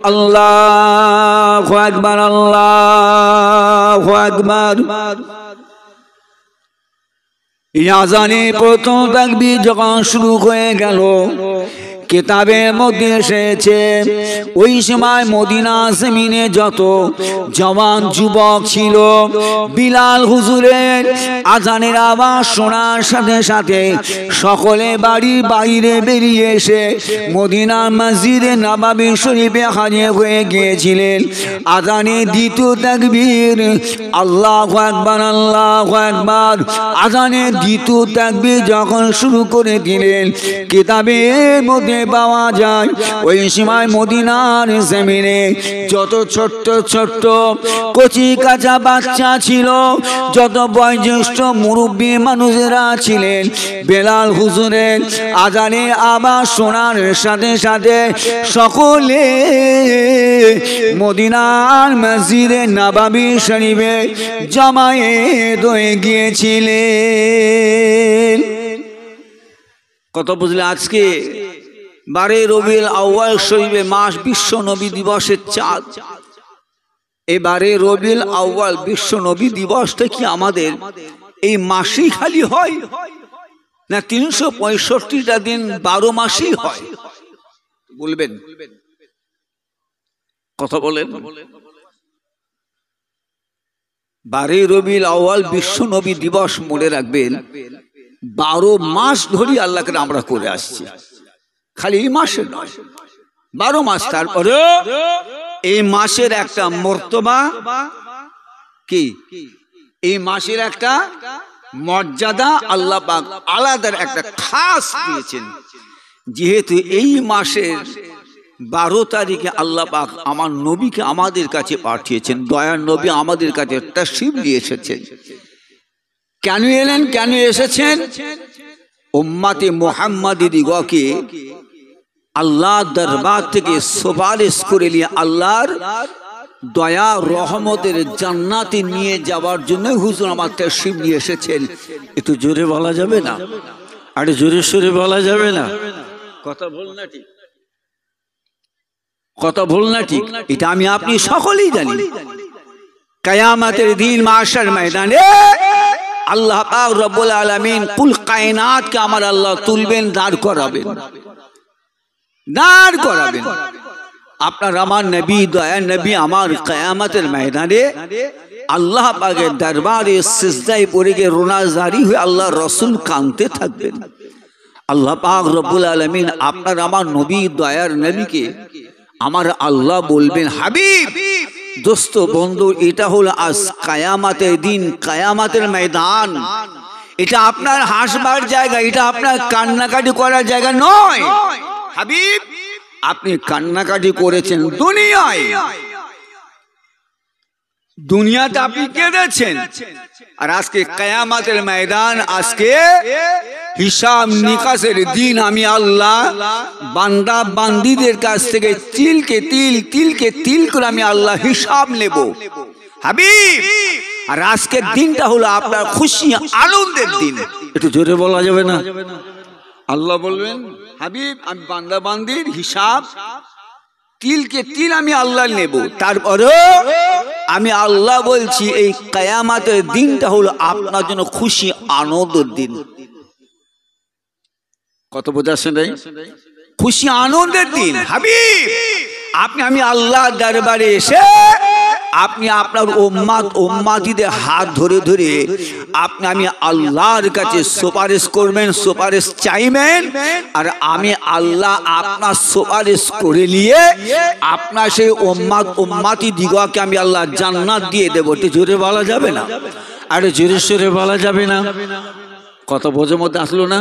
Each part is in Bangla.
আল্লাহু আকবার, আল্লাহু আকবার। আযানে প্রথম তাকবীর যখন শুরু হয়ে গেল, কিতাবের মধ্যে এসেছে ওই সময় মদিনা জমিনে যত জওয়ান যুবক ছিল, বিলাল হুজুরের আযানের আওয়াজ শোনার সাথে সাথে সকলে বাড়ির বাইরে বেরিয়ে এসে মদিনা মসজিদে নববী শরীফে হাজির হয়ে গিয়েছিলেন। আযানের দ্বিতীয় তাকবীর, আল্লাহু আকবার, আল্লাহু আকবার। আযানের দ্বিতীয় তাকবীর যখন শুরু করে দিলেন, কিতাবের মধ্যে পাওয়া যায় ওই সময় মদিনার জমিনে যত ছোট্ট ছোট্ট কচি কাঁচা বাচ্চা ছিল, যত বয়োজ্যেষ্ঠ মুরব্বী মানুষেরা ছিলেন, বেলাল হুজুরের আযানে আওয়াজ শোনার সাথে সাথে সকলে মদিনার মসজিদে নববী শরীফে জমায়েত হয়ে গিয়েছিলেন। কত বুঝলে? আজকে 12 রবিউল আউয়াল শরীফে মাস বিশ্ব নবী দিবসের চাঁদ। এই 12 রবিউল আউয়াল বিশ্ব নবী দিবসটা কি আমাদের এই মাসেই খালি হয়, না 365টা দিন 12 মাসেই হয়? বলবেন, কথা বলেন। 12 রবিউল আউয়াল বিশ্ব নবী দিবস মনে রাখবেন, 12 মাস ধরে আল্লাহকে আমরা করে আসছি, খালি এই মাসে নয়, 12 মাস। তারপরে এই মাসের একটা মর্তবা কি, এই মাসের একটা মর্যাদা আল্লাহ পাক আলাদা একটা খাস দিয়েছেন। যেহেতু এই মাসের 12 তারিখে আল্লাহ পাক আমার নবীকে আমাদের কাছে পাঠিয়েছেন, দয়ার নবী আমাদের কাছে তাশরীফ নিয়ে এসেছেন। কেন এলেন, কেন এসেছেন? উম্মতে মুহাম্মাদীদিগকে আল্লাহর দরবার থেকে সুপারিশ করে নিয়ে আল্লাহর দয়া রহমতের জান্নাতে নিয়ে যাওয়ার জন্য হুজুর আমার তাশরীফ নিয়ে এসেছেন। একটু জোরে বলা যাবে না? আরে জোরে সোরে বলা যাবে না? কথা বল না ঠিক, কথা বল না ঠিক। এটা আমি আপনি সকলেই জানি। কিয়ামতের দিন মাহশার ময়দানে আল্লাহ পাক রব্বুল আলামিন কুল কায়নাতকে আমার আল্লাহ তুলবেন, দাঁড় করাবেন, দাঁড় করাবেন। আপনার আমার নবী, দয়ার নবী আমার কিয়ামতের ময়দানে আল্লাহ পাকের দরবারে সিজদায় পড়ে গিয়ে রোনাজারি হয়ে আল্লাহ রাসূল কাঁদতে থাকবেন। আল্লাহ পাক রব্বুল আলামিন আপনার আমার নবী, দয়ার নবীকে আমার আল্লাহ বলবেন, হাবিব, দোস্ত, বন্ধু, এটা হলো আজ কিয়ামতের দিন, কিয়ামতের ময়দান। এটা আপনার হাসবার জায়গা, এটা আপনার কান্নাকাটি করার জায়গা নয়। হাবিব, আপনি কান্নাকাটি করেছেন দুনিয়ায়, দুনিয়াতে আপনি কেঁদেছেন, আর আজকে কিয়ামতের ময়দান, আজকে হিসাব নিকাশের দিন। আমি আল্লাহ বান্দা বান্দীদের কাছ থেকে তিলকে তিল, তিলকে তিল করে আমি আল্লাহ হিসাব নেব। হাবিব, আর আজকের দিনটা হলো আপনার খুশি আনন্দের দিন। একটু জোরে বলা যাবে না? আল্লাহ বলবেন, হাবিব, আমি বান্দা বান্দির হিসাব তিলকে তিল আমি আল্লাহ নেব। তারপরে আমি আল্লাহ বলছি এই কিয়ামতের দিনটা হলো আপনার জন্য খুশি আনন্দের দিন। কত বোঝাচ্ছে নাই? খুশি আনন্দের দিন। হাবিব, আপনি আমি আল্লাহর দরবারে এসে আপনি আপনার উম্মত উম্মতিদের হাত ধরে ধরে আপনি আমি আল্লাহর কাছে সুপারিশ করবেন, সুপারিশ চাইবেন, আর আমি আল্লাহ আপনার সুপারিশ করে নিয়ে আপনার সেই উম্মত উম্মতি দিগকে আমি আল্লাহ জান্নাত দিয়ে দেবো। একটু জোরে বলা যাবে না? আরে জোরে সোরে বলা যাবে না? কত বোঝার মধ্যে আসলো না?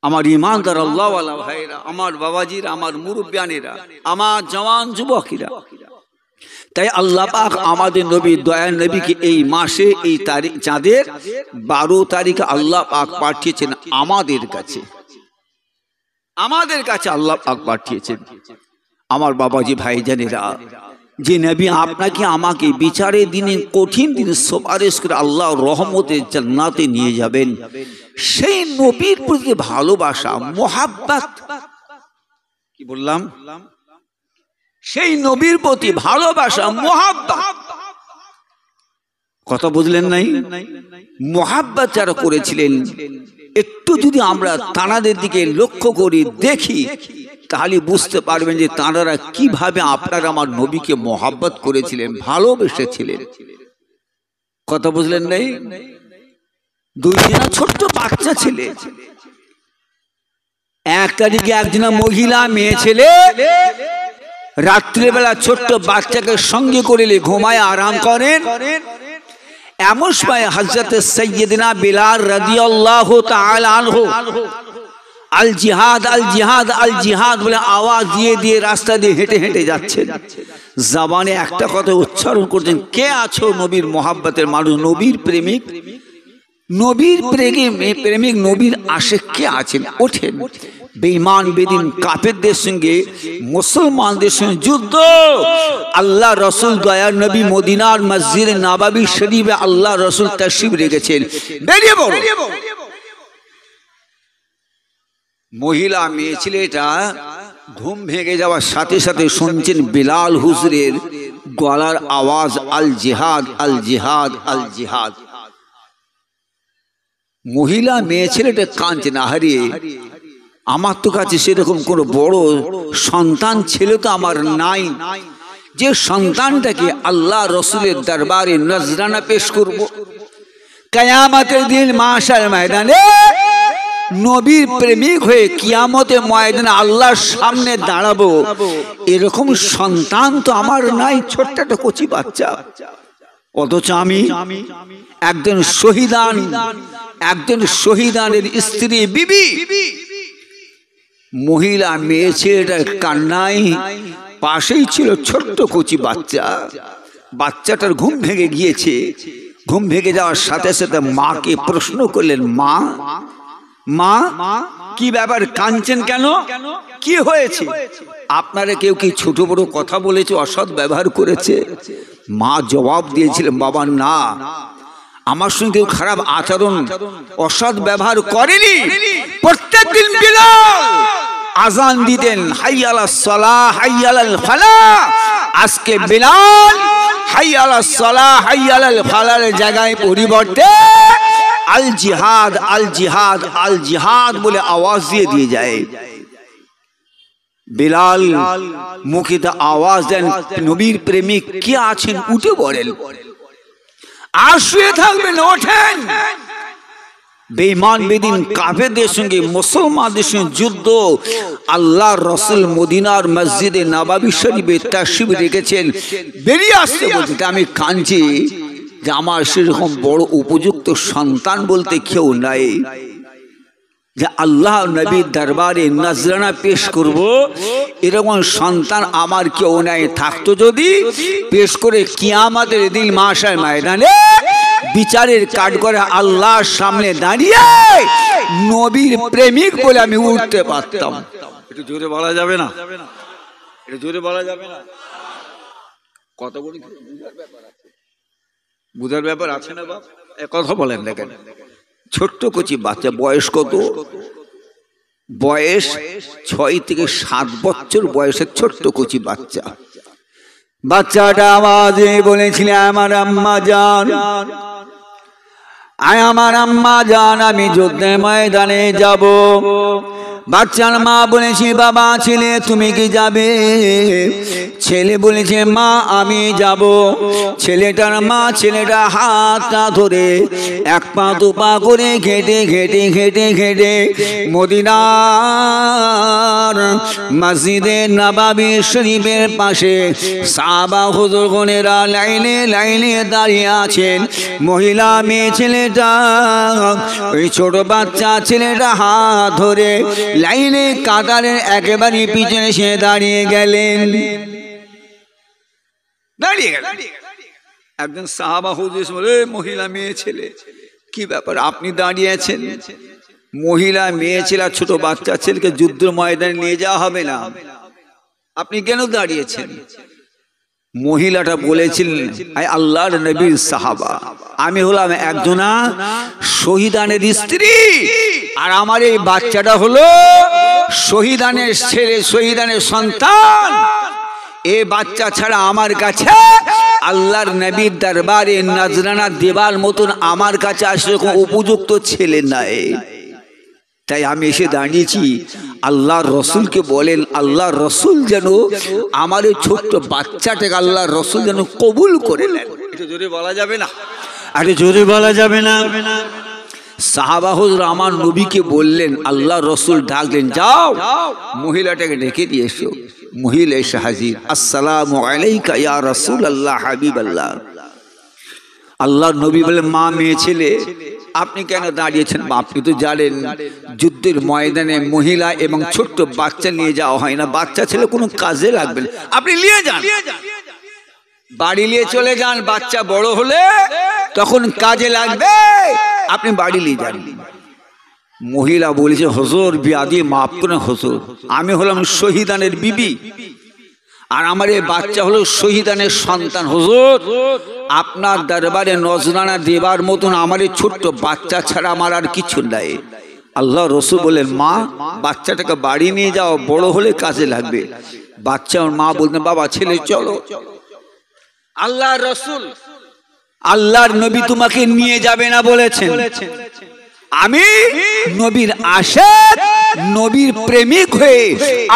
আমার ইমানদার আল্লাহওয়ালা ভাইরা, আমার বাবাজিরা, আমার মুরব্বিয়ানেরা, আমার জওয়ান যুবকেরা, তাই আল্লাহ পাক আমাদের নবী, দয়ার নবীকে এই মাসে এই তারিখ চাঁদের 12 তারিখে আল্লাহ পাক পাঠিয়েছেন আমাদের কাছে, আমাদের কাছে আল্লাহ পাক পাঠিয়েছেন। আমার বাবাজি ভাইজানেরা, যে নবী আপনাকে আমাকে বিচারের দিনে, কঠিন দিনে সুপারিশ করে আল্লাহ রহমতের জান্নাতে নিয়ে যাবেন, সেই নবীর প্রতি ভালোবাসা, মোহাব্বত, কি বললাম, সেই নবীর প্রতি ভালোবাসা, মোহাব্বত। কথা বুঝলেন নাই? মোহাব্বত যারা করেছিলেন, একটু যদি আমরা তাঁদের দিকে লক্ষ্য করি, দেখি, তাহলে বুঝতে পারবেন যে তাঁরা কিভাবে আপনার আমার নবীকে মোহাব্বত করেছিলেন, ভালোবেসেছিলেন। কথা বুঝলেন নাই? দুইজনা ছোট্ট বাচ্চা ছেলে, একটা দিকে একজনা মহিলা মেয়ে ছেলে রাত্রিবেলা ছোট্ট বাচ্চাকে সঙ্গে করে ঘুমায় আরাম করেন। এমন সময় হযরত সাইয়্যিদিনা বিলাল রাদিয়াল্লাহু তাআলা আনহু আল জিহাদ আল জিহাদ আল জিহাদ বলে আওয়াজ দিয়ে দিয়ে রাস্তা দিয়ে হেঁটে হেঁটে যাচ্ছেন। জবানে একটা কথা উচ্চারণ করছেন, কে আছো নবীর মোহাব্বতের মানুষ, নবীর প্রেমিক, নবীর প্রেমিক, নবীর আশিক কে আছেন? ওঠেন। বেঈমান বেদিন কাফেরদের সঙ্গে মুসলমানদের সঙ্গে যুদ্ধ। আল্লাহ রসুল দয়ার নবী মদিনার মসজিদে নববী শরীফে আল্লাহ রসুল তাশরীফ রেখেছেন। বেরিয়ে পড়ো। মহিলা মেয়ে ছেলেটা ঘুম ভেঙে যাওয়ার সাথে সাথে শুনছেন বিলাল হুজুরের গলার আওয়াজ, আল জিহাদ আল জিহাদ আল জিহাদ। মহিলা মেয়ে ছেলেটা কাঁদছে, না হারিয়ে আমার তো কাছে সেরকম কোনো বড় সন্তান ছেলে তো আমার নাই, যে সন্তানটাকে আল্লাহ রসুলের দরবারে নজরানা পেশ করব, কিয়ামতের দিন মাশার ময়দানে নবীর প্রেমিক হয়ে কিয়ামতের ময়দানে আল্লাহর সামনে দাঁড়াবো, এরকম সন্তান তো আমার নাই, ছোট্ট একটা কচি বাচ্চা। অথচ আমি একজন শহীদানের স্ত্রী বিবি। মহিলা মেয়ে ছেলেটার কান্নায় পাশেই ছিল ছোট্ট কচি বাচ্চা। বাচ্চাটার ঘুম ভেঙে গিয়েছে। ঘুম ভেঙে যাওয়ার সাথে সাথে মাকে প্রশ্ন করলেন, মা মা কি ব্যাপার, কাঁদছেন কেন, কি হয়েছে? আপনারা কেউ কি ছোট বড় কথা বলেছে, অসৎ ব্যবহার করেছে? মা জবাব দিয়েছিলেন, বাবা না, আমার সঙ্গে কেউ খারাপ আচরণ অসৎ ব্যবহার করেনি। প্রত্যেকদিন বিলাল আজান দিতেন, হাইয়া আলাস সালাহ হাইয়া আলাল ফালাহ। আজকে বিলাল হাইয়া আলাস সালাহ হাইয়া আলাল ফালাহের জায়গায় পরিবর্তে আল জিহাদ আল জিহাদ আল জিহাদ বলে আওয়াজ দিয়ে যায়। বিলাল মুখে আওয়াজ দেন, নবীর প্রেমিক কে আছেন, উঠে পড়েন। আর শুয়ে থাকবেন, ওঠেন। বেঈমান বেদিন কাফেরদের সঙ্গে মুসলমানদের সঙ্গে যুদ্ধ। আল্লাহ রসুল মদিনার মসজিদে নববী শরীফে তাশরীফ রেখেছেন। বেরিয়ে আসতে বলতে আমি কাঁদছি যে আমার সেরকম বড় উপযুক্ত সন্তান বলতে কেউ নাই, যে আল্লাহ নবীর দরবারে নজরানা পেশ করব, এরকম সন্তান আমার কেউ নাই। থাকতো যদি পেশ করে কিয়ামতের দিন মাশার ময়দানে বিচারের কাঠগড়ায় আল্লাহর সামনে দাঁড়িয়ে নবীর প্রেমিক বলে আমি উঠতে পারতাম। একটু জোরে বলা যাবে না? একটু জোরে বলা যাবে না? কত বড় বুঝার ব্যাপার আছে না বাপ? কথা বলেন। দেখেন ছোট্ট কচি বাচ্চা, বয়স কত? বয়স 6 থেকে 7 বছর বয়সের ছোট্ট কচি বাচ্চা। বাচ্চাটা আওয়াজে বলেছিল, আমার আম্মা জান, আমার আম্মা জান, আমি যুদ্ধের ময়দানে যাব। বাচ্চার মা বলেছে, বাবা ছেলে তুমি কি যাবে? ছেলে বলেছে, মা আমি যাব। ছেলেটার মা ছেলেটা হাতটা ধরে এক পা দু পা করে ঘেটে ঘেটে ঘেটে ঘেটে মদিনার মসজিদে নববী শরীফের পাশে সাহাবা হুজুরগণেরা লাইনে লাইনে দাঁড়িয়ে আছেন। মহিলা মেয়ে ছেলেটা, ওই ছোট বাচ্চা ছেলেটা হাত ধরে লাইনে কাতারের একেবারে পিছনে সে দাঁড়িয়ে গেলেন। একজন সাহাবা হুজুর বলে, মহিলা মেয়ে ছেলে কি ব্যাপার আপনি দাঁড়িয়ে আছেন? মহিলা মেয়ে ছেলে ছোট বাচ্চা ছেলেকে যুদ্ধ ময়দানে নিয়ে যাওয়া হবে না, আপনি কেন দাঁড়িয়েছেন? মহিলাটা বলেছিলেন, আল্লাহর নবীর সাহাবা, আমি হলাম একজনা শহীদানের স্ত্রী, আর আমার এই বাচ্চাটা হলো শহীদানের ছেলে, শহীদানের সন্তান। এ বাচ্চা ছাড়া আমার কাছে আল্লাহর নবীর দরবারে নজরানা দেবার মতন আমার কাছে আসলে কোনো উপযুক্ত ছেলে নাই। তাই আমি এসে দাঁড়িয়েছি, আল্লাহর রসুলকে বলেন আল্লাহর রসুল যেন আমার এই ছোট্ট বাচ্চাটাকে আল্লাহর রসুল যেন কবুল করে নেন। এটা জোরে বলা যাবে না? আরে জোরে বলা যাবে না? সাহাবা হুজুর আমার নবীকে বললেন, আল্লাহ রসুল ডাকলেন, যাও মহিলাটাকে ডেকে দিয়ে এসো। মহিলা এসে হাজির। আসসালামু আলাইকা ইয়া রাসূলুল্লাহ হাবিবাল্লাহ। আল্লাহর নবী বলেন, মা মেয়ে ছেলে আপনি কেন দাঁড়িয়েছেন? আপনি তো জানেন যুদ্ধের ময়দানে মহিলা এবং ছোট্ট বাচ্চা নিয়ে যাওয়া হয় না, বাচ্চা ছেলে কোনো কাজে লাগবে না, আপনি নিয়ে যান, বাড়ি নিয়ে চলে যান, বাচ্চা বড় হলে তখন কাজে লাগবে, আপনি বাড়ি নিয়ে যান। মহিলা বলেছে, হুজুর বিয়াদি মাফ করেন হুজুর, আমি হলাম শহীদানের বিবি আর আমার এই বাচ্চা হলো শহীদানের সন্তান। হুজুর আপনার দরবারে নজরানা দেবার মতন আমার এই ছোট্ট বাচ্চা ছাড়া আমার আর কিছু নাই। আল্লাহ রসুল বলেন, মা বাচ্চাটাকে বাড়ি নিয়ে যাও, বড় হলে কাজে লাগবে। বাচ্চা মা বলতেন, বাবা ছেলে চলো। আল্লাহ রসুল আল্লাহর নবী তোমাকে নিয়ে যাবে না বলেছেন, আমি নবীর আশিক নবীর প্রেমিক হয়ে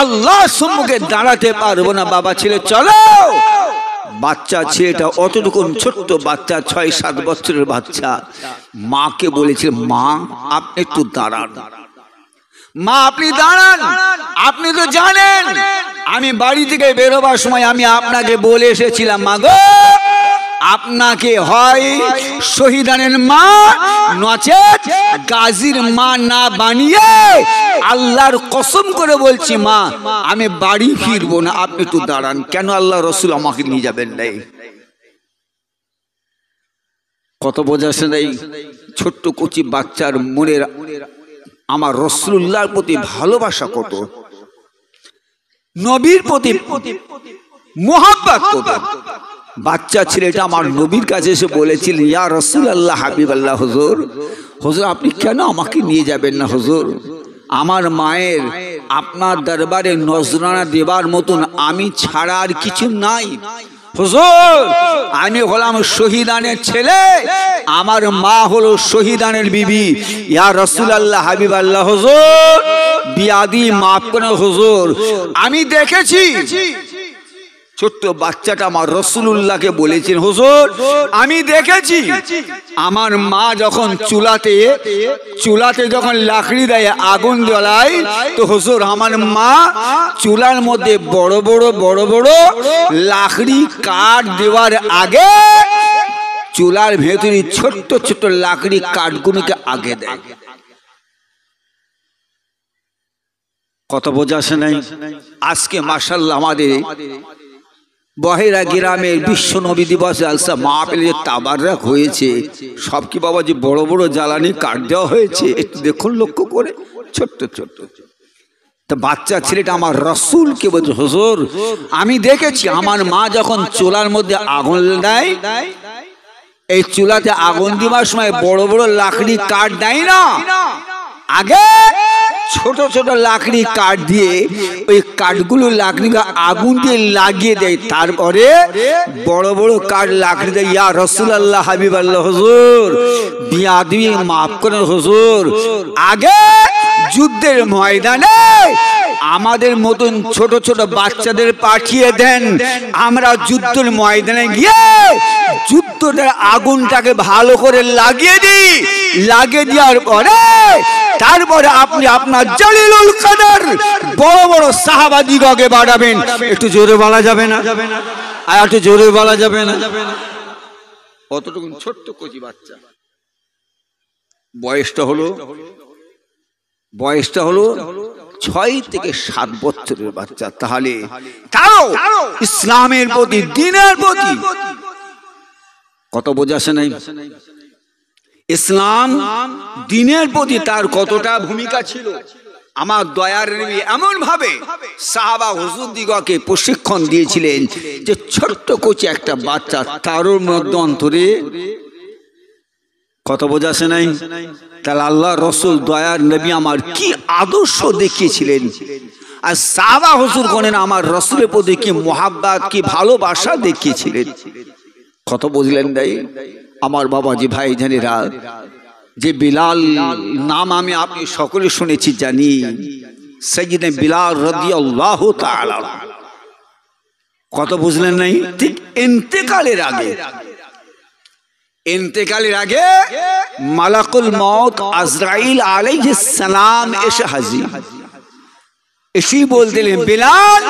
আল্লাহর সম্মুখে দাঁড়াতে পারবো না। বাবা ছেলে চলো। বাচ্চা ছেলেটা অতটুকু ছোট্ট বাচ্চা, 6-7 বছরের বাচ্চা, মাকে বলেছিল, মা আপনি একটু দাঁড়ান, মা আপনি দাঁড়ান, আপনি তো জানেন আমি বাড়ি থেকে বেরোবার সময় আমি আপনাকে বলে এসেছিলাম, মা গো আপনাকে হয় শহীদানের মা নচেত গাজীর মা না বানিয়ে আল্লাহর কসম করে বলছি মা আমি বাড়ি ফিরবো না, আপনি একটু দাঁড়ান। কেন আল্লাহ রসুল আমাকে নিয়ে যাবেন নাই? কত বোঝাছে নাই? ছোট্ট কচি বাচ্চার মনের আমার রাসূলুল্লাহর প্রতি ভালোবাসা কত, নবীর প্রতি মোহাব্বত কত। বাচ্চা ছেলেটা আমার নবীর কাছে এসে বলেছিল, ইয়া রাসূলুল্লাহ হাবিবাল্লাহ, হুজুর হুজুর আপনি কেন আমাকে নিয়ে যাবেন না? হুজুর আমার মায়ের আপনার দরবারে নজরানা দেবার মতন আমি ছাড়া আর কিছু নাই। হুজুর আমি হলাম শহীদানের ছেলে, আমার মা হলো শহীদানের বিবি। ইয়া রাসূলুল্লাহ হাবিবাল্লাহ, হুজুর বিয়াদি মাফ করেন হুজুর, আমি দেখেছি। ছোট্ট বাচ্চাটা আমার রাসূলুল্লাহকে বলেছেন, হুজুর আমি দেখেছি আমার মা যখন চুলাতে যখন লাকড়ি দেয় আগুন জ্বলায়, তো হুজুর আমার মা চুলার মধ্যে বড় বড় লাকড়ি কাঠ দেওয়ার আগে চুলার ভেতরে ছোট্ট ছোট্ট লাকড়ি কাঠগুলোকে আগে দেয়। কত বোঝাছে নাই? আজকে মাশাআল্লাহ আমাদের বহেরা গ্রামের বিশ্ব নবী দিবস জালসা মাহফিলে যে তাবাররাক হয়েছে, সব কি বাবা যে বড় বড় জ্বালানি কাঠ দেওয়া হয়েছে? একটু দেখুন লক্ষ্য করে, ছোট্ট ছোট্ট। তো বাচ্চা ছেলেটা আমার রাসূলকে বলছে, হুজুর আমি দেখেছি আমার মা যখন চুলার মধ্যে আগুন দেয়, এই চুলাতে আগুন দেওয়ার সময় বড় বড় লাকড়ি কাঠ দেয় না, আগে ছোট ছোট লাকড়ি কাঠ দিয়ে ওই কাঠগুলো লাকড়িকে আগুন দিয়ে লাগিয়ে দেয়, তারপরে বড় বড় কাঠ লাকড়ি দেয়। ইয়া রাসূলুল্লাহ হাবিবাল্লাহ, হুজুর বিয়াদি মাফ করেন হুজুর, আগে যুদ্ধের ময়দানে আমাদের মতন ছোট ছোট বাচ্চাদের পাঠিয়ে দেন, আমরা যুদ্ধের ময়দানে গিয়ে যুদ্ধের আগুনটাকে ভালো করে লাগিয়ে দিই, লাগিয়ে দেওয়ার পরে তারপরে আপনি আপনার জলিলুল কদর বড় বড় সাহাবাদিগকে বাড়াবেন। একটু জোরে বলা যাবে না? আর একটু জোরে বলা যাবে না? কতটুকু ছোট্ট কচি বাচ্চা, বয়সটা হলো 6 থেকে 7 বছরের বাচ্চা। তাহলে তাও ইসলামের প্রতি দ্বীনের প্রতি কত বোঝাছে নাই? ইসলাম দ্বীনের প্রতি তার কতটা ভূমিকা ছিল। আমার দয়ার নবী এমন ভাবে সাহাবা হুজুর দিগকে প্রশিক্ষণ দিয়েছিলেন যে ছোট্ট কচি একটা বাচ্চা তার মধ্যে অন্তরে কত বোঝাছে নাই? তাহলে আল্লাহ রসুল দয়ার নবী আমার কি আদর্শ দেখিয়েছিলেন। আর সাহাবা হুজুর গণেন আমার রসুলের প্রতি কি মোহাব্বত কি ভালোবাসা দেখিয়েছিলেন। কত বুঝলেন ভাই আমার বাবাজি ভাই জানেরা, যে বিলাল নাম আমি আপনি সকলে শুনেছি জানি, সাইয়্যিদনা বিলাল রাদিয়াল্লাহু তাআলা। কত বুঝলেন নাই? ঠিক ইন্তেকালের আগে মালাকুল মউত আজরাইল আলাইহিস সালাম এসে হাজির, এসেই বলতেন বিলাল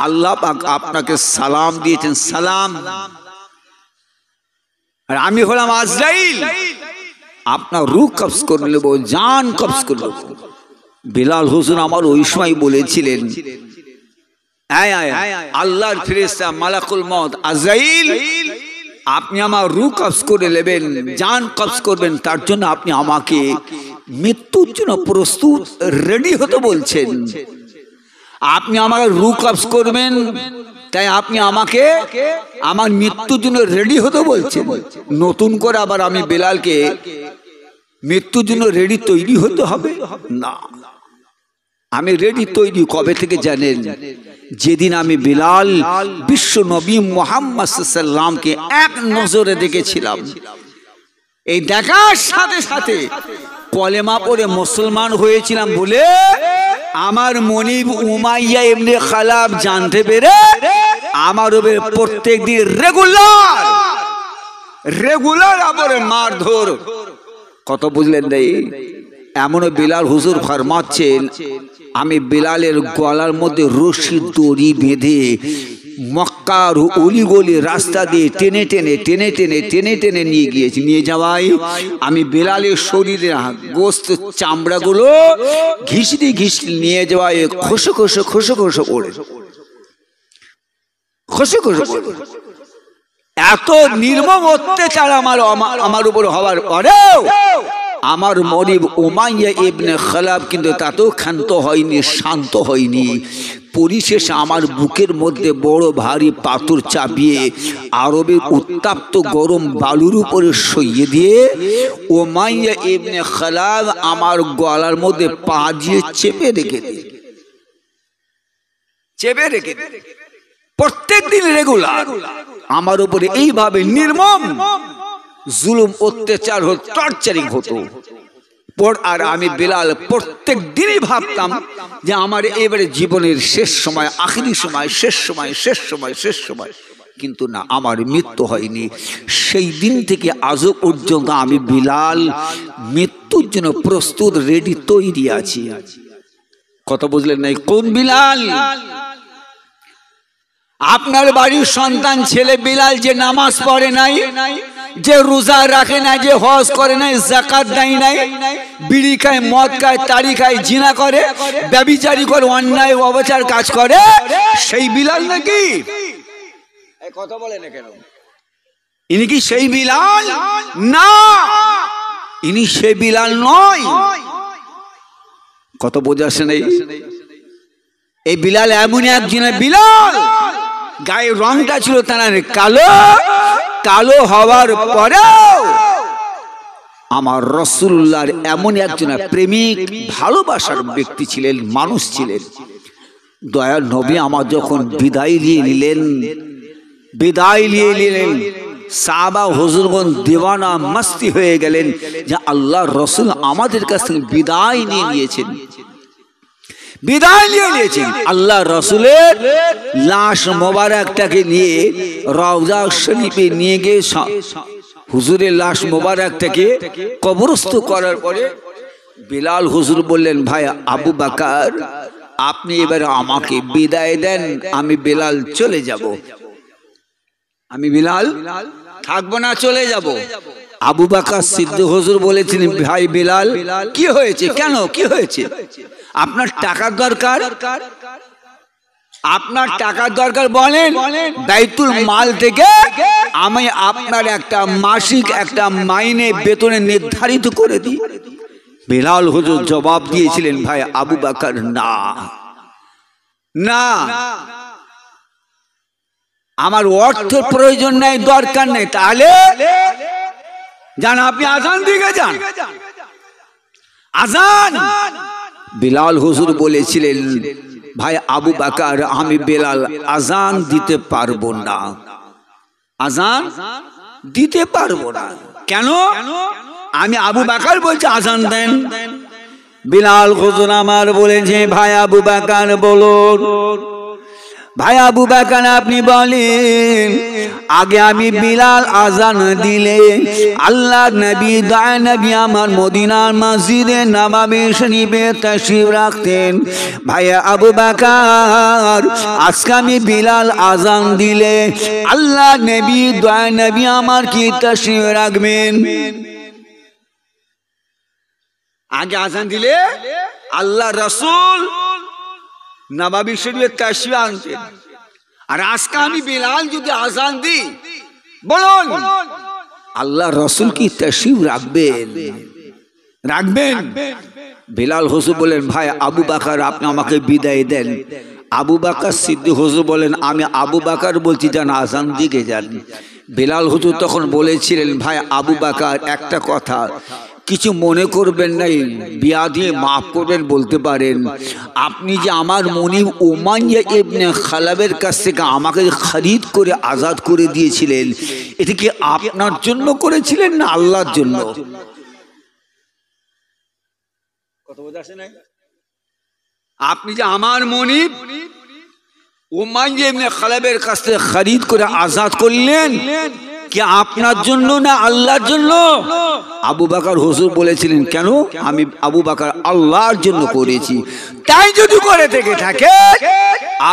আল্লাহ পাক আপনাকে সালাম দিয়েছেন, সালাম। আর আমি হলাম আজরাইল, আপনার রূহ কবজ করে নেব, জান কবজ করে নেব। বিলাল হুজুর আমার ওই সময় বলেছিলেন আল্লাহর ফেরেশতা মালাকুল মউত আজরাইল আপনি আমার রূহ কবজ করে নেবেন, জান কবজ করবেন, তার জন্য আপনি আমাকে মৃত্যুর জন্য প্রস্তুত রেডি হতে বলছেন। আপনি আমার রূহ কবজ করবেন, তাই আপনি আমাকে আমার মৃত্যুর জন্য রেডি হতে বলছেন। নতুন করে আবার আমি বিলালকে মৃত্যুর জন্য রেডি তৈরি হতে হবে না। আমি রেডি তৈরি কবে থেকে জানেন? যেদিন আমি বিলাল বিশ্ব নবী মুহাম্মদ সাল্লাল্লাহু আলাইহি ওয়াসাল্লামকে এক নজরে দেখেছিলাম। এই দেখার সাথে সাথে কলেমা পড়ে মুসলমান হয়েছিলাম বলে আমার মনিব উমাইয়া ইবনে খালাব জানতে পেরে আমার উপরে প্রত্যেকদিন রেগুলার আবার মারধর। কত বুঝলেন রে? এমনও বিলাল হুজুর ফরমাচ্ছেন আমি বিলালের গলার মধ্যে রশি দড়ি বেঁধে মক্কার অলিগলি রাস্তা দিয়ে টেনে টেনে নিয়ে যাওয়াই আমি বিলালের শরীরের গোস্ত চামড়াগুলো ঘিসড়ি নিয়ে যাওয়াই খসে পড়ে এত নির্মম অত্যাচার আমার উপর হওয়ার পরেও আমার মনিব উমাইয়া ইবনে খালাব কিন্তু তাতেও ক্ষান্ত হয়নি, শান্ত হয়নি। পরিশেষে আমার বুকের মধ্যে বড় ভারী পাথর চাপিয়ে আরবের উত্তাপ্ত গরম বালুর উপরে সইয়ে দিয়ে উমাইয়া ইবনে খালাব আমার গলার মধ্যে পা দিয়ে চেপে রেখে প্রত্যেক দিন রেগুলার আমার উপরে এইভাবে নির্মম জুলুম অত্যাচার হতো, টর্চারিং হতো। আর আমি বিলাল প্রত্যেক দিনই ভাবতাম যে আমার এবারে জীবনের শেষ সময়, আখিরি সময়, শেষ সময়, কিন্তু না, আমার মৃত্যু হয়নি। সেই দিন থেকে আজও পর্যন্ত আমি বিলাল মৃত্যুর জন্য প্রস্তুত, রেডি, তৈরি আছি। কথা বুঝলেন নাই? কোন বিলাল? আপনার বাড়ির সন্তান ছেলে বিলাল যে নামাজ পড়ে নাই, যে রোজা রাখে না, যে হজ করে নাই, যাকাত দেয় নাই, বিড়ি খায়, মদ খায়, তাড়ি খায়, জিনা করে, ব্যভিচারী করে, অন্যায় অবাচার কাজ করে, সেই বিলাল নাকি? কথা বলে না কেন? ইনি কি সেই বিলাল? না, ইনি সেই বিলাল নয়। কত বোঝাচ্ছে নেই? এই বিলাল এমন একজনের বিলাল, গায়ের রংটা ছিল তার কালো হওয়ার পরেও আমার রাসূলুল্লাহর এমন একজন প্রেমিক, ভালোবাসার ব্যক্তি ছিলেন, মানুষ ছিলেন। দয়ার নবী আমার যখন বিদায় নিয়ে নিলেন, সাহাবা হুজুরগণ দিওয়ানা মস্তি হয়ে গেলেন যে আল্লাহর রাসূল আমাদের কাছ থেকে বিদায় নিয়ে নিয়েছেন। আল্লাহ রাসূলের লাশ মোবারকটাকে নিয়ে রওজা শরীফে নিয়ে গিয়ে হুজুরের লাশ মোবারকটাকে কবরস্থ করার পরে বিলাল হুজুর বললেন, ভাই আবু বকর আপনি এবারে আমাকে বিদায় দেন, আমি বিলাল চলে যাব। আমি বিলাল থাকবো না, চলে যাব। আবু বকর সিদ্দিক হুজুর বলেছিলেন, ভাই বিলাল কি হয়েছে? কেন কি হয়েছে? আপনার টাকার দরকার, বলেন, বাইতুল মাল থেকে আমি আপনার একটা মাসিক একটা মাইনে বেতনে নির্ধারিত করে দিই। বিলাল হুজুর জবাব দিয়েছিলেন, ভাই আবু বকর না, আমার অর্থের প্রয়োজন নাই, দরকার নেই। তাহলে যান, আপনি আজান দিকে যান, আজান। বিলাল হুজুর বলেছিলেন, ভাই আবু বকর আমি বেলাল আজান দিতে পারবো না, আজান দিতে পারবো না। কেন? আমি আবু বকর বলছি আজান দেন। বেলাল হুজুর আমার বলেছে ভাই আবু বকর বলুন, ভাই আবু বকর আপনি বলেন আগে আমি বিলাল আজান দিলে আল্লাহ নবী দয়া নবী আমার মদিনার মসজিদে নববী শরীফে তাশরীফ রাখতেন। ভাই আবু বকর আজকে আমি বিলাল আজান দিলে আল্লাহ নবী দয়া নবী আমার কি তাশরীফ রাখবেন? আগে আজান দিলে আল্লাহ রাসূল নববী শরীফে তাশরীফ আনতেন, আর আজকে আমি বিলাল যদি আজান দিই বলুন আল্লাহ রাসূল কি তাশরীফ রাখবেন? রাখবেন? বিলাল হুজুর বলেন ভাই আবু বকর আপনি আমাকে বিদায় দেন। আবু বকর সিদ্দিক হুজুর বলেন আমি আবু বকর বলছি যান আজান দিকে যান। বিলাল হুজুর তখন বলেছিলেন ভাই আবু বকর একটা কথা কিছু মনে করবেন নাই, বিয়া দিয়ে মাফ করবেন বলতে পারেন, আপনি যে আমার মনিব উমাইয়া ইবনে খালাবের কাছ থেকে আমাকে খরিদ করে আজাদ করে দিয়েছিলেন এটা কি আপনার জন্য করেছিলেন না আল্লাহর জন্য? আপনি যে আমার মনিব উমাইয়া ইবনে খালাবের কাছ থেকে খরিদ করে আজাদ করলেন কি আপনার জন্য না আল্লাহর জন্য? আবু বকর হুজুর বলেছিলেন কেন? আমি আবু বকর আল্লাহর জন্য করেছি। তাই যদি করে থেকে থাকে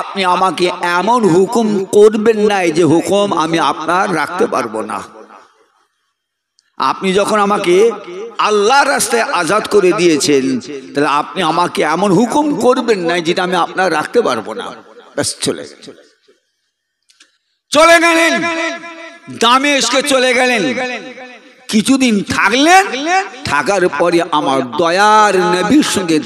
আপনি আমাকে এমন হুকুম করবেন না যে হুকুম আমি আপনার রাখতে পারবো না। আপনি যখন আমাকে আল্লাহর রাস্তায় আজাদ করে দিয়েছেন তাহলে আপনি আমাকে এমন হুকুম করবেন না যেটা আমি আপনার রাখতে পারবো না। ব্যাস চলে গেলেন দামেস্কে চলে গেলেন। কিছুদিন থাকলেন, থাকার পরে আমার দয়ার নবীর সঙ্গে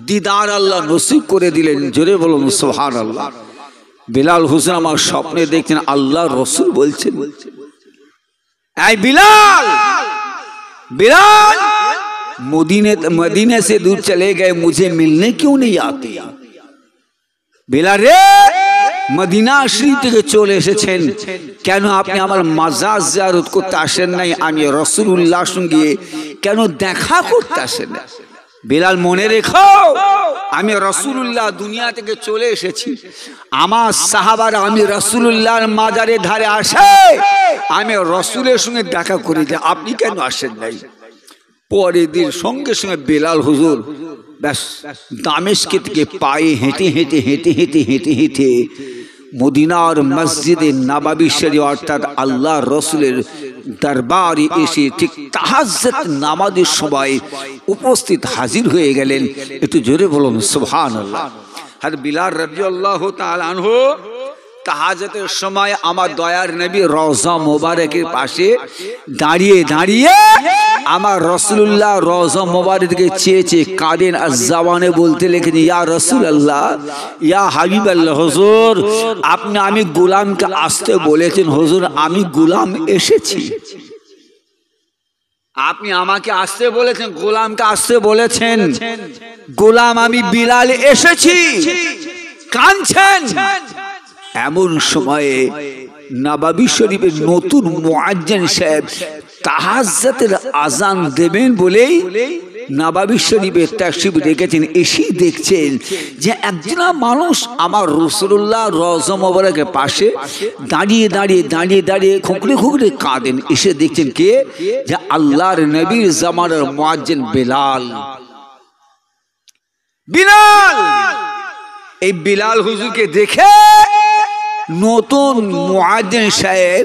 দিদার আল্লাহ নসিব করে দিলেন। জোরে বলুন সুবহানাল্লাহ। বিলাল হুজুর আমার স্বপ্নে দেখছেন আল্লাহ রসুল বলছেন এই বিলাল, বিলাল मदीने से दूर चले गए मुझे मिलने क्यों नहीं आते? বিলাল রে মদিনা শরীফ থেকে চলে এসেছেন কেন আপনি আমার মাজার জিয়ারত করতে আসেন নাই? আমি রাসূলুল্লাহর সঙ্গে কেন দেখা করতে আসেন না? বিলাল মনে রেখো আমি রাসূলুল্লাহ দুনিয়া থেকে চলে এসেছি, আমার সাহাবারা আমি রাসূলুল্লাহর মাজারের ধারে আসে আমি রাসূলের সঙ্গে দেখা করি, যে আপনি কেন আসেন নাই? পরের দিন সঙ্গে সঙ্গে বিলাল হুজুর ব্যাস দামেস্ক থেকে পায়ে হেঁটে হেঁটে হেঁটে হেঁটে হেঁটে হেঁটে মদিনার মসজিদে নববী শরীফ অর্থাৎ আল্লাহ রসুলের দরবারে এসে ঠিক তাহাজ্জুদ নামাজের সময় উপস্থিত হাজির হয়ে গেলেন। একটু জোরে বলুন সুবহানাল্লাহ। আর বিলাল রাদিয়াল্লাহু তাআলা আনহু তাহাজ্জুদের সময় আমার দয়ার নবী রওজা মোবারকের পাশে দাঁড়িয়ে দাঁড়িয়ে আমার রাসূলুল্লাহ রওজা মোবারক দিকে চেয়ে চেয়ে কাঁদেন আর জবানে বলতে লেগেছেন ইয়া রাসূলুল্লাহ ইয়া হাবিবাল্লাহ, হুজুর আপনি আমি গোলামকে আসতে বলেছেন, হুজুর আমি গোলাম এসেছি। আপনি আমাকে আসতে বলেছেন, গোলামকে আসতে বলেছেন, গোলাম আমি বিলাল এসেছি, কাঁদছেন। এমন সময়ে নববী শরীফের নতুন মুয়াজ্জিন সাহেব তাহাজ্জুদের আজান দেবেন বলেই নববী শরীফে তাশরীফ রেখেছেন। এসে দেখছেন যে একজন মানুষ আমার রাসূলুল্লাহ রওজা মোবারকের পাশে দাঁড়িয়ে দাঁড়িয়ে দাঁড়িয়ে দাঁড়িয়ে খুঁকড়ে খুঁকড়ে কাঁদেন। এসে দেখছেন কে? যে আল্লাহর নবীর জামানার মুয়াজ্জিন বিলাল। বিলাল এই বিলাল হুজুরকে দেখে নতুন মুয়াজ্জিন সাহেব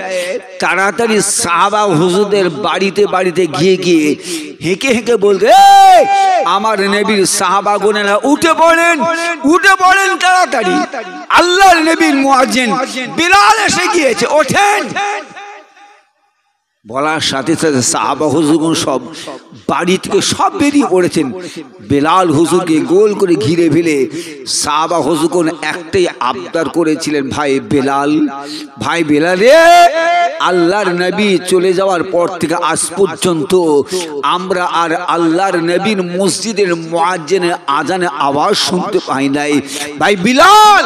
তাড়াতাড়ি সাহাবা হুজুরদের বাড়িতে বাড়িতে গিয়ে গিয়ে হেঁকে হেঁকে বলতে আমার নবীর সাহাবাগণেরা উঠে পড়েন, উঠে পড়েন তাড়াতাড়ি, আল্লাহর নবীর মুয়াজ্জিন বিলাল এসে গিয়েছে, ওঠেন। বলার সাথে সাথে সাহাবা হুজুরগণ সব বাড়ি থেকে সব বেরিয়ে পড়েছেন। বিলাল হুজুরকে গোল করে ঘিরে ফেলে সাহাবা হুজুরগণ একটাই আবদার করেছিলেন, ভাই বেলাল, ভাই বেলাল রে আল্লাহর নবী চলে যাওয়ার পর থেকে আজ পর্যন্ত আমরা আর আল্লাহর নবীর মসজিদের মুয়াজ্জিনের আজানে আওয়াজ শুনতে পাই নাই। ভাই বিলাল,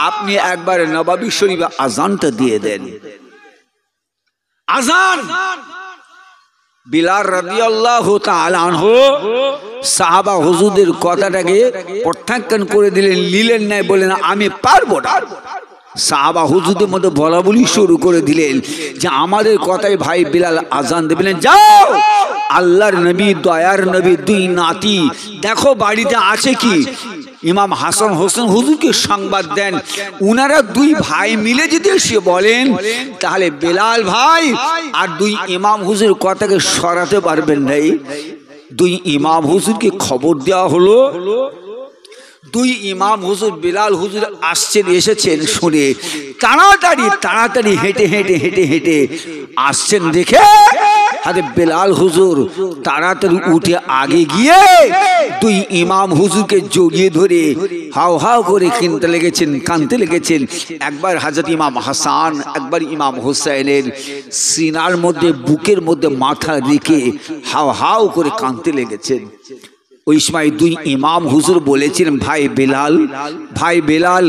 আপনি একবার নববী শরীফে আজানটা দিয়ে দেন। আজান। বিলাল রাদিয়াল্লাহু তাআলা আনহু সাহাবা হুজুরদের কথাটাকে প্রত্যাখ্যান করে দিলেন, নিলেন নাই, বলেন আমি পারবো না। সাহাবা হুজুরদের মধ্যে বলা বলি শুরু করে দিলেন যে আমাদের কথায় ভাই বিলাল আজান দেবেন। যাও, আল্লাহর নবী, দয়ার নবী, দুই নাতি দেখো বাড়িতে আছে কি। ইমাম হাসান হোসেন হুজুরকে সংবাদ দেন। উনারা দুই ভাই মিলে যদি এসে বলেন তাহলে বেলাল ভাই আর দুই ইমাম হুজুর কথাকে সরাতে পারবেন নাই। দুই ইমাম হুজুরকে খবর দেওয়া হলো। দুই ইমাম হুজুর বেলাল হুজুর আসছেন, এসেছেন শুনে তাড়াতাড়ি হেঁটে আসছেন দেখে হাতে বেলাল হুজুর তাড়াতাড়ি উঠে আগে গিয়ে দুই ইমাম হুজুরকে জড়িয়ে ধরে হাও হাও করে কাঁদতে লেগেছেন। একবার হযরত ইমাম হাসান, একবার ইমাম হুসাইনের সিনার মধ্যে, বুকের মধ্যে মাথা রেখে হাও হাও করে কাঁদতে লেগেছেন। ওই সময় দুই ইমাম হুজুর বলেছিলেন, ভাই বেলাল,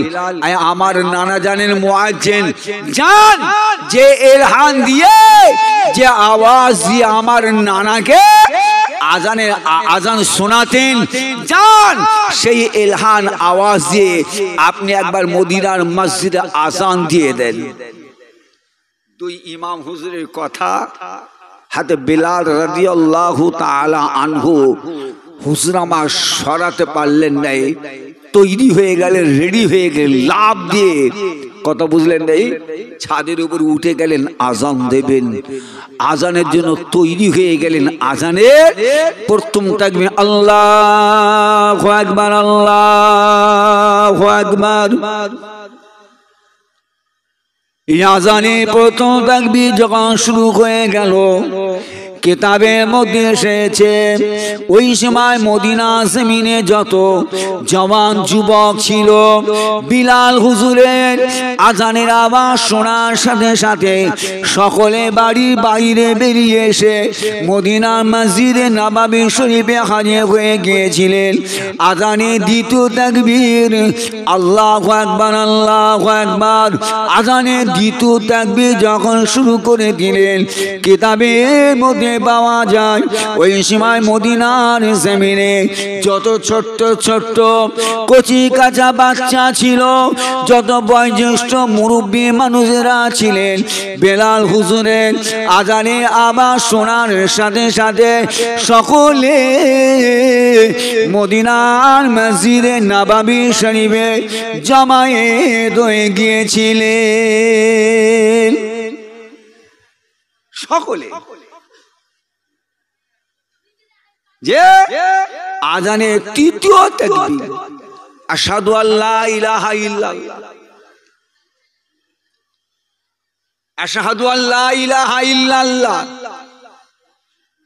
আমার নানা জানেন মুয়াজ্জিন, জান যে এলহান দিয়ে, যে আওয়াজ দিয়ে আমার নানাকে আজান শোনাতেন, জান সেই এলহান আওয়াজ দিয়ে আপনি একবার মদিনার মসজিদে আজান দিয়ে দেন। দুই ইমাম হুজুরের কথা হাতে বেলাল রাদিয়াল্লাহু তাআলা আনহু হুজুর আমার সরাতে পারলেন নাই। তৈরি হয়ে গেলেন, রেডি হয়ে গেলেন, লাভ দিয়ে, কথা বুঝলেন নাই, ছাদের উপর উঠে গেলেন আজান দেবেন। আজানের জন্য তৈরি হয়ে গেলেন। আজানের প্রথম তাকবীর আল্লাহু আকবার, আল্লাহু আকবার। এই আজানে প্রথম তাকবীর যখন শুরু হয়ে গেল, কিতাবের মধ্যে এসেছে ওই সময় মদিনা জমিনে যত জওয়ান যুবক ছিল, বিলাল হুজুরের আজানের আওয়াজ শোনার সাথে সাথে সকলে বাড়ির বাইরে বেরিয়ে এসে মদিনার মসজিদে নববী শরীফে হাজির হয়ে গিয়েছিলেন। আজানের দ্বিতীয় তাকবীর আল্লাহু আকবার, আল্লাহু আকবার। আজানের দ্বিতীয় তাকবীর যখন শুরু করে দিলেন, কিতাবের মধ্যে পাওয়া যায় ওই সময় মদিনার জমিনে যত ছোট্ট ছোট্ট কচি কাঁচা বাচ্চা ছিল, যত বয়োজ্যেষ্ঠ মুরব্বী মানুষেরা ছিলেন, বেলাল হুজুরের আজানে আওয়াজ শোনার সাথে সাথে সকলে মদিনার মসজিদে নববী শরীফে জামায়েত হয়ে গিয়েছিলেন। সকলে যে আজানের তৃতীয় তাকবীর আশহাদু আল্লা ইলাহা ইল্লাল্লাহ, আশহাদু আল্লা ইলাহা ইল্লাল্লাহ,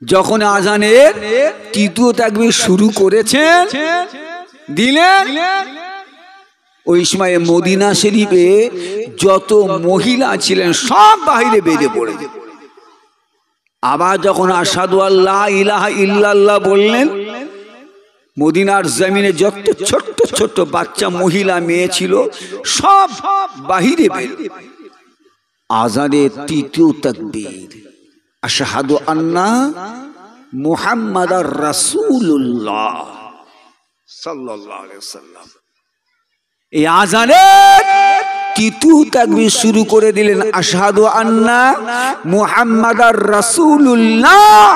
যখন আজানের তৃতীয় তাকবীর শুরু করেছেন দিলেন, ওই সময় মদিনা শরীফে যত মহিলা ছিলেন সব বাইরে বেরিয়ে পড়ে। আবার যখন আশহাদু আল্লা ইলাহা ইল্লাল্লাহ বললেন, মদিনার জমিনে যত ছোট্ট ছোট্ট বাচ্চা, মহিলা, মেয়ে ছিল সব বাহিরে বের। আজানের তৃতীয় তাকবীর আশহাদু আন্না মুহাম্মাদার রাসূলুল্লাহ সাল্লাল্লাহু আলাইহি ওয়াসাল্লাম। এই আজানের তৃতীয় তাকবীর শুরু করে দিলেন আশহাদু আন্না মুহাম্মাদার রাসূলুল্লাহ।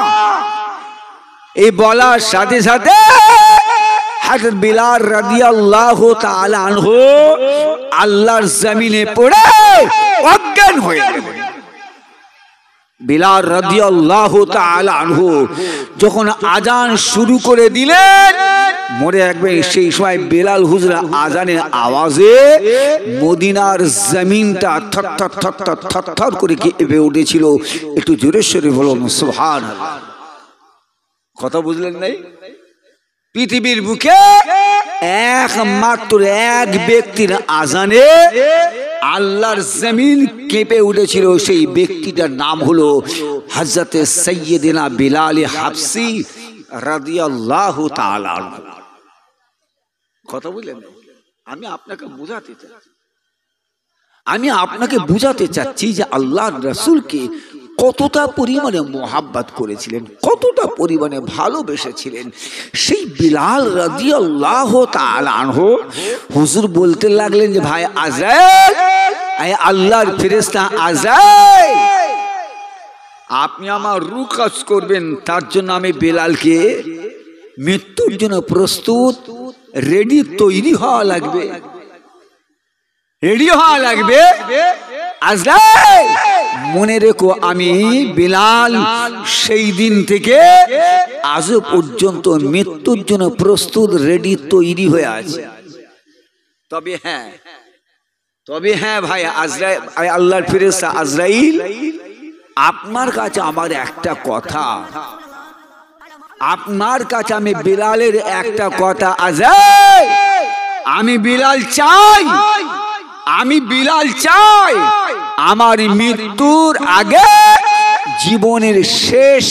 এই বলার সাথে সাথে হযরত বিলাল রাদিয়াল্লাহু তাআলা আনহু আল্লাহর জমিনে পড়ে অজ্ঞান হয়ে গেলেন। বিলাল রাদিয়াল্লাহু তাআলা আনহু যখন আজান শুরু করে দিলেন, মনে রাখবেন সেই সময় বেলাল হুজুর আজানের আওয়াজে মদিনার জমিনটা থর থর থর থর থর থর করে কেঁপে উঠেছিল। একটু জোরে সোরে বলুন সুবহানাল্লাহ। কথা বুঝলেন নাই? পৃথিবীর বুকে একমাত্র এক ব্যক্তির আজানে আল্লাহর জমিন কেঁপে উঠেছিল, সেই ব্যক্তিটার নাম হলো হযরতে সাইয়্যিদিনা বিলাল হাবশী রাদিয়াল্লাহু তাআলা। কথা বললেন, আমি আপনাকে বুঝাতে চাচ্ছি যে আল্লাহর রাসূলকে কতটা পরিমাণে মোহাব্বত করেছিলেন, কতটা পরিমাণে ভালোবেসেছিলেন। সেই বিলাল রাদিয়াল্লাহু তাআলা আনহু হুজুর বলতে লাগলেন যে ভাই আজরাইল, আল্লাহর ফেরেশতা আজরাইল, আপনি আমার রূহ কবজ করবেন, তার জন্য আমি বিলালকে মৃত্যুর জন্য প্রস্তুত, রেডি, তৈরি হওয়া লাগবে, আজরাইল মনে রেখো আমি বিলাল সেই দিন থেকে আজ পর্যন্ত মৃত্যুর জন্য প্রস্তুত, রেডি, তৈরি হয়ে আছে। তবে হ্যাঁ ভাই আজরাইল, আল্লাহর ফেরেশতা আজরাইল, আপনার কাছে আমার একটা কথা, আপনার কাছে আমি বিলালের একটা কথা, আজরাইল আমি বিলাল চাই আমার মৃত্যুর আগে জীবনের শেষ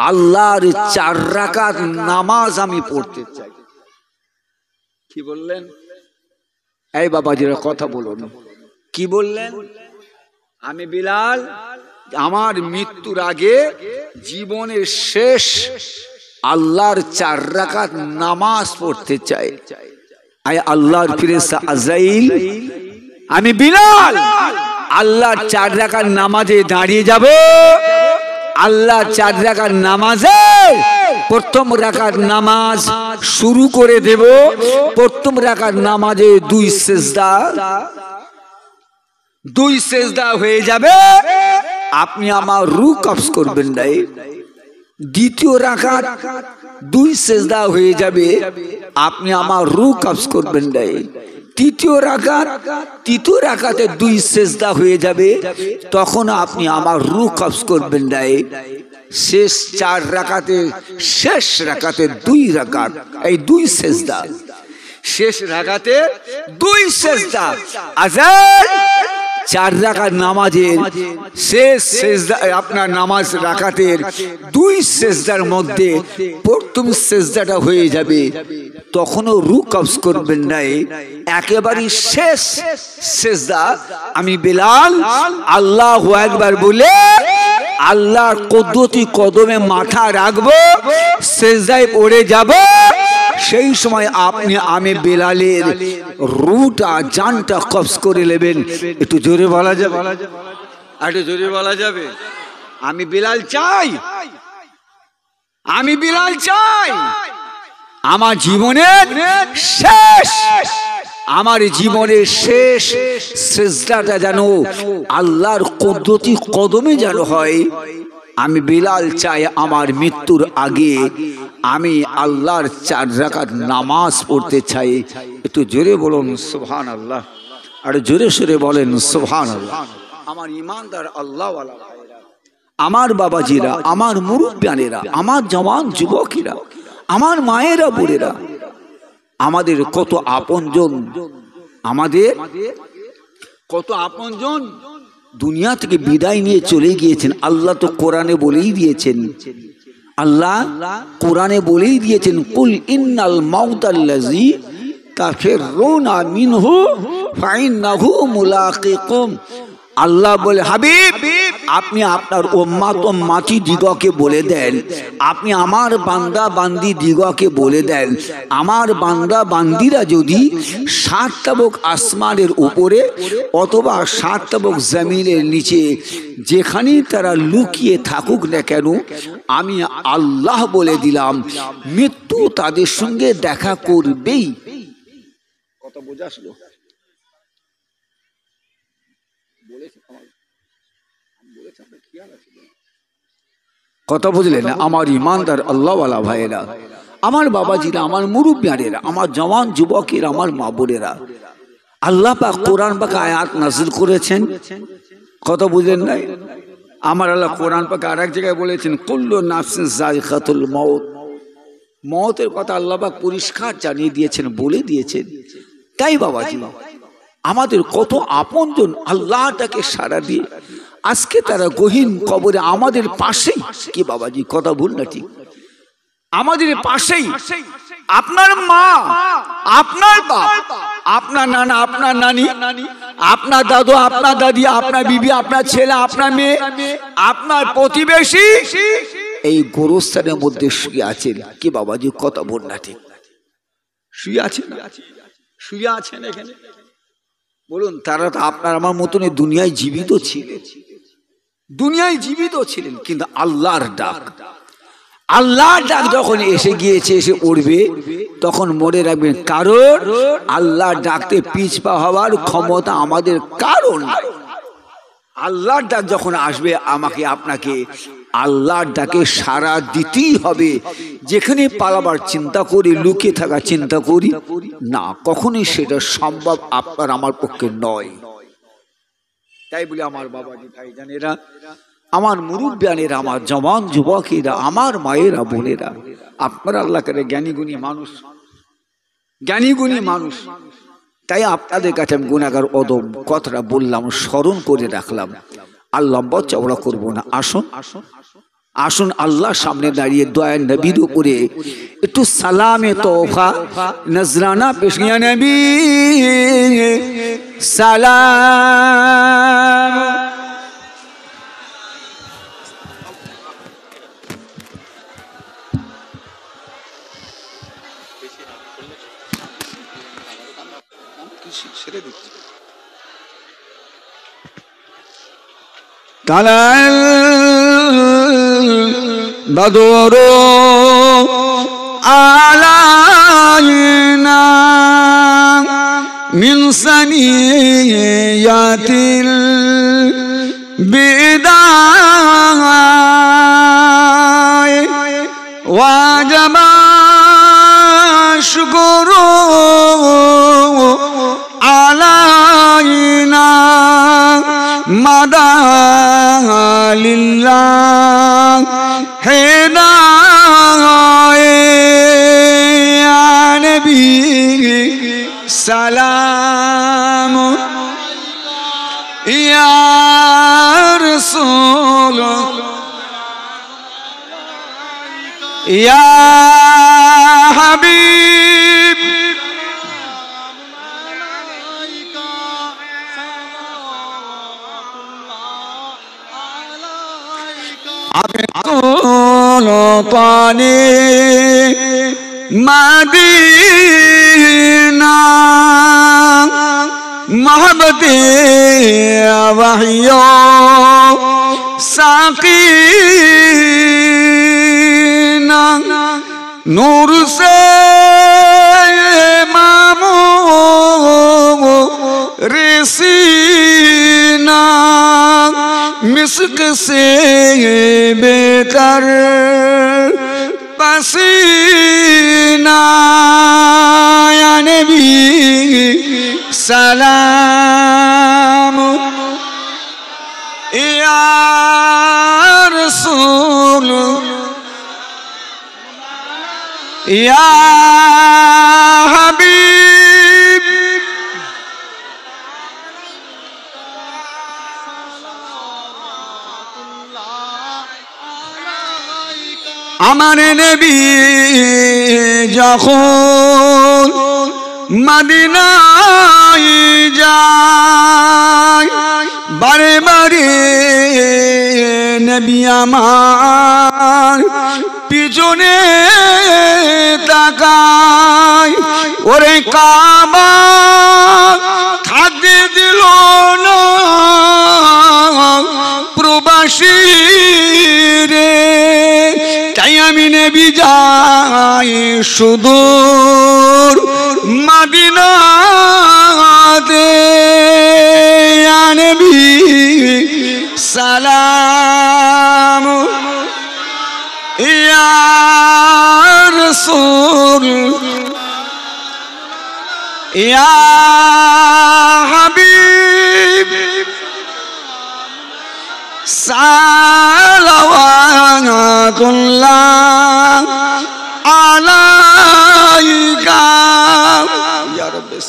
আল্লাহর 4 রাকাত নামাজ আমি পড়তে চাই। কি বললেন? এই বাবাজিরা কথা বলুন, কি বললেন? আমি বিলাল আমার মৃত্যুর আগে জীবনের শেষ আল্লাহর 4 রাকাত নামাজ পড়তে চাই। আল্লাহর ফেরেশতা আজরাইল, আমি বিলাল আল্লাহর 4 রাকাত নামাজে দাঁড়িয়ে যাব। আল্লাহ 4 রাকাত নামাজে প্রথম রাকাত নামাজ শুরু করে দেব। প্রথম রাকাত নামাজে 2 সেজদা হয়ে যাবে, আপনি আমার রূহ কবজ করবেন নাই। দ্বিতীয় রাকাত 2 সেজদা হয়ে যাবে, আপনি আমার রূহ কবজ করবেন নাই। তৃতীয় রাকাতে 2 সেজদা হয়ে যাবে, তখন আপনি আমার রূহ কবজ করবেন নাই। শেষ 4 রাকাতে, শেষ রাকাতে 2 রাকাত, এই 2 সেজদা, শেষ রাকাতে 2 সেজদা। আজান 4 রাকাত নামাজের শেষ সেজদা, আপনার নামাজ রাকাতের 2 সেজদার মধ্যে প্রথম সেজদাটা হয়ে যাবে, তখনও রূহ কবজ করবেন নাই। একেবারে শেষ সেজদা আমি বিলাল আল্লাহু আকবার বলে আল্লাহর কুদরতি কদমে মাথা রাখবো, সেজদায় পড়ে যাব। সেই সময় আপনি আমি বিলালের রূহটা, জানটা কবজ করে নেবেন। একটু জোরে বলা যাবে? একটু জোরে বলা যাবে? আমি বিলাল চাই, আমি বিলাল চাই আমার জীবনের শেষ, আমার জীবনের শেষ সেজদাটা যেন আল্লাহর কুদরতি কদমে যেন হয়। আমি বিলাল চাই আমার মৃত্যুর আগে আমি আল্লাহর 4 রাকাত নামাজ পড়তে চাই। একটু জোরে বলুন সুবহানাল্লাহ, আর জোরে সোরে বলেন সুবহানাল্লাহ। আমার ঈমানদার আল্লাহওয়ালা ভাইরা, আমার বাবাজিরা, আমার মুরব্বিয়ানেরা, আমার জওয়ান যুবকেরা, আমার মায়েরা, বোনেরা, আমাদের কত আপনজন, আমাদের কত আপনজন দুনিয়া থেকে বিদায় নিয়ে চলে গিয়েছেন। আল্লাহ তো কোরআনে বলেই দিয়েছেন, আল্লাহ কোরআনে বলেই দিয়েছেন, কুল ইন্নাল মাউতাল্লাযী তাফিরুনা মিনহু ফাইন্নাহু মুলাকিকুম। আল্লাহ বলে, হাবিব আপনি আপনার উম্মতি দিগকে বলে দেন, আপনি আমার বান্দা বান্দি দিগকে বলে দেন, আমার বান্দা বান্দিরা যদি 7 তাবক আসমানের উপরে অথবা 7 তাবক জমিনের নিচে যেখানেই তারা লুকিয়ে থাকুক না কেন, আমি আল্লাহ বলে দিলাম মৃত্যু তাদের সঙ্গে দেখা করবেই। কত বোঝাসলো? কথা বুঝলেন? আমার ঈমানদার আল্লাহওয়ালা ভাইয়েরা, আমার বাবাজিরা, আমার মুরব্বিয়ানেরা, আমার জওয়ান যুবকেরা, আমার মা বোনেরা, আল্লাহ পাক কোরআন পাক আয়াত নাযিল করেছেন। কথা বুঝলেন নাই? আমার আল্লাহ কোরআন পাক আরেক জায়গায় বলেছেন, কুল্লু নাফসিন যায়িকাতুল মাউত। মওতের কথা আল্লাহ পাক পরিষ্কার জানিয়ে দিয়েছেন, বলে দিয়েছেন। তাই বাবাজি, আমাদের কত আপনজন আল্লাহটাকে সাড়া দিয়ে আজকে তারা গহীন কবরে আমাদের পাশেই। কি বাবাজি কথা ভুল না ঠিক? আমাদের পাশেই আপনার মা, আপনার বাপ, আপনার নানা, আপনার নানি, আপনার দাদু, আপনার দাদি, আপনার বিবি, আপনার ছেলে, আপনার মেয়ে, আপনার প্রতিবেশী এই গোরস্থানের মধ্যে শুয়ে আছেন। কি বাবাজি কথা বল না ঠিক? শুয়ে আছেন, শুয়ে আছেন এখানে। বলুন, তারা তো আপনার আমার মতন দুনিয়ায় জীবিত ছিলেন, দুনিয়ায় জীবিত ছিলেন, কিন্তু আল্লাহর ডাক, আল্লাহর ডাক যখন এসে গিয়েছে, এসে উঠবে, তখন মনে রাখবেন কারণ আল্লাহর ডাকতে পিছপা হওয়ার ক্ষমতা আমাদের কারণ নাই। আল্লাহর ডাক যখন আসবে আমাকে আপনাকে আল্লাহর ডাকে সাড়া দিতেই হবে। যেখানে পালাবার চিন্তা করি, লুকিয়ে থাকা চিন্তা করি না, কখনোই সেটা সম্ভব আপনার আমার পক্ষে নয়। তাই বলে আমার বাবাজি ভাইজানেরা, আমার মুরুব্বিয়ানেরা, আমার জওয়ান যুবকেরা, আমার মায়েরা বোনেরা, আপনারা আল্লাহ করে জ্ঞানী গুণী মানুষ, জ্ঞানী গুণী মানুষ। তাই আপনাদের কাছে আমি গুনাহগার অদম কথাটা বললাম, স্মরণ করে রাখলাম। আর লম্বা চওড়া করবো না। আসুন আসুন আল্লাহর সামনে দাঁড়িয়ে দয়ার নবীর উপরে একটু সালামে তোফা নজরানা পেশ। ইয়া নবী সালাম। তালাল বদরু আলাইনা মিন সানিয়াতিল বিদায় ওয়াজাবা শুকরু আলাইনা মাদা লিল্লাহ হেদায়ে ইয়া নবী সালাম ইয়া রাসূল ইয়া হাবিব পানে মদিনা মোহব্বতে ওয়াহিয়ো সাকিনা নূর से मामो रेसीना मिस्क से बेहतर पसीना या नबी सलाम या रसूल या हबीब আমার নবী যখন মদিনায় যায় বারে বারে নবী আমার পিছনে তাকায়, ওরে কাবা থাকতে দিল না প্রবাসী রে। তাই আমি নবী যাই সুদূর মদিনাতে ইয়া নবী সালাম ইয়া রাসূল ইয়া হাবিব সালাওয়াতুল্লাহ আলাইকা ইয়া রাব্বি।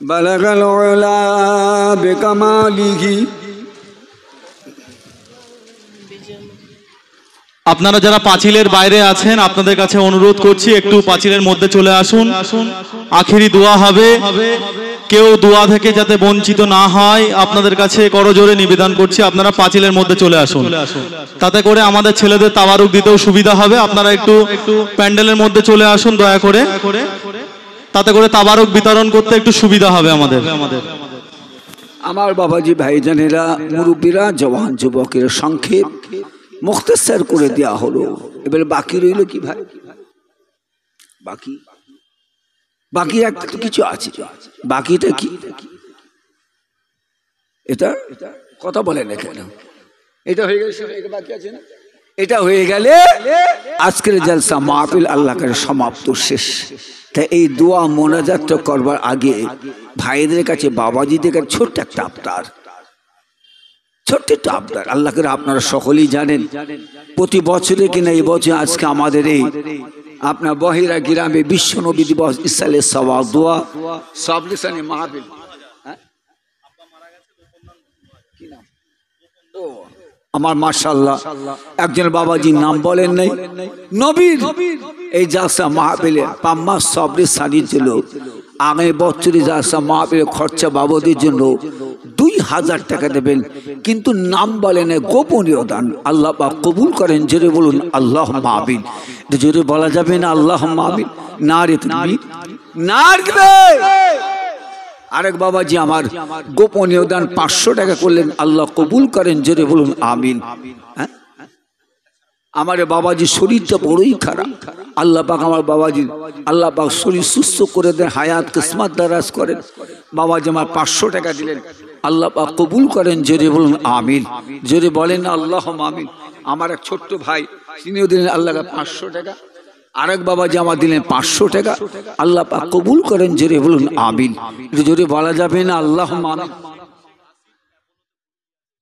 বালাগাল উলা বিকামালিহি। আপনারা যারা পাঁচিলের বাইরে আছেন আপনাদের কাছে অনুরোধ করছি একটু পাঁচিলের মধ্যে চলে আসুন। আখেরি দোয়া হবে, কেউ দোয়া থেকে যাতে বঞ্চিত না হয় আপনাদের কাছে করজোরে নিবেদন করছি আপনারা পাঁচিলের মধ্যে চলে আসুন, তাতে করে আমাদের ছেলেদের তাবারুক দিতেও সুবিধা হবে। আপনারা একটু প্যান্ডেলের মধ্যে চলে আসুন দয়া করে, তাতে করে তাবারুক বিতরণ করতে একটু সুবিধা হবে আমাদের। আমার বাবাজি ভাইজানেরা, মুরব্বীরা, জওয়ান যুবকের সংক্ষেপ মুখতাসার করে দেওয়া হলো। এবারে বাকি রইল কি ভাই? বাকি একটা তো কিছু আছে। বাকিটা কি? এটা কথা বলেন না কেন? এটা হয়ে গেছে, এটা বাকি আছে না? এটা হয়ে গেলে আজকের জলসা মাহফিল আল্লাহ করে সমাপ্ত, শেষ। তাই এই দোয়া মোনাজাত করবার আগে ভাইদের কাছে, বাবাজিদের কাছে ছোট্ট একটা আবদার, ছোট্ট একটা আবদার। আল্লাহ করে আপনারা সকলেই জানেন প্রতি বছরে কিনা এই বছর আজকে আমাদের এই আপনার বহিরা গ্রামে বিশ্ব নবী দিবস ইসালের সওয়াব দোয়া সব লিসানে মাহফিল। আমার মাশাআল্লাহ একজন বাবাজির নাম বলেন নাই, নবীর এই জালসা মাহফিলে পাম্মা সবরি সানির ছিল আগামী বছরে জালসা মাহফিলে খরচা বাবদের জন্য 2000 টাকা দেবেন, কিন্তু নাম বলেন গোপনীয় দান। আল্লাহ পাক কবুল করেন, জোরে বলুন আল্লাহুম্মা আমিন। জোরে বলা যাবে না আল্লাহুম্মা আমিন? নারে তাকবীর, নারে। আরেক বাবাজি আমার গোপনীয় দান 500 টাকা করলেন, আল্লাহ কবুল করেন, জোরে বলুন আমিন। আমার বাবাজি শরীরটা বড়ই খারাপ, আল্লাহ পাক আমার বাবাজি আল্লাহ পাক শরীর সুস্থ করে দেন, হায়াত কিসমত দারাজ করেন। বাবাজি আমার 500 টাকা দিলেন, আল্লাহ পাক কবুল করেন, জোরে বলুন আমিন। জোরে বলেন আল্লাহুম্মা আমিন। আমার এক ছোট্ট ভাই তিনিও দিলেন আল্লাহ 500 টাকা। আরেক বাবাজি আমার দিলেন 500 টাকা, আল্লাহ পাক কবুল করেন, জোরে বলুন আমিন। জোরে বলা যাবে না আল্লাহুম্মা আমিন?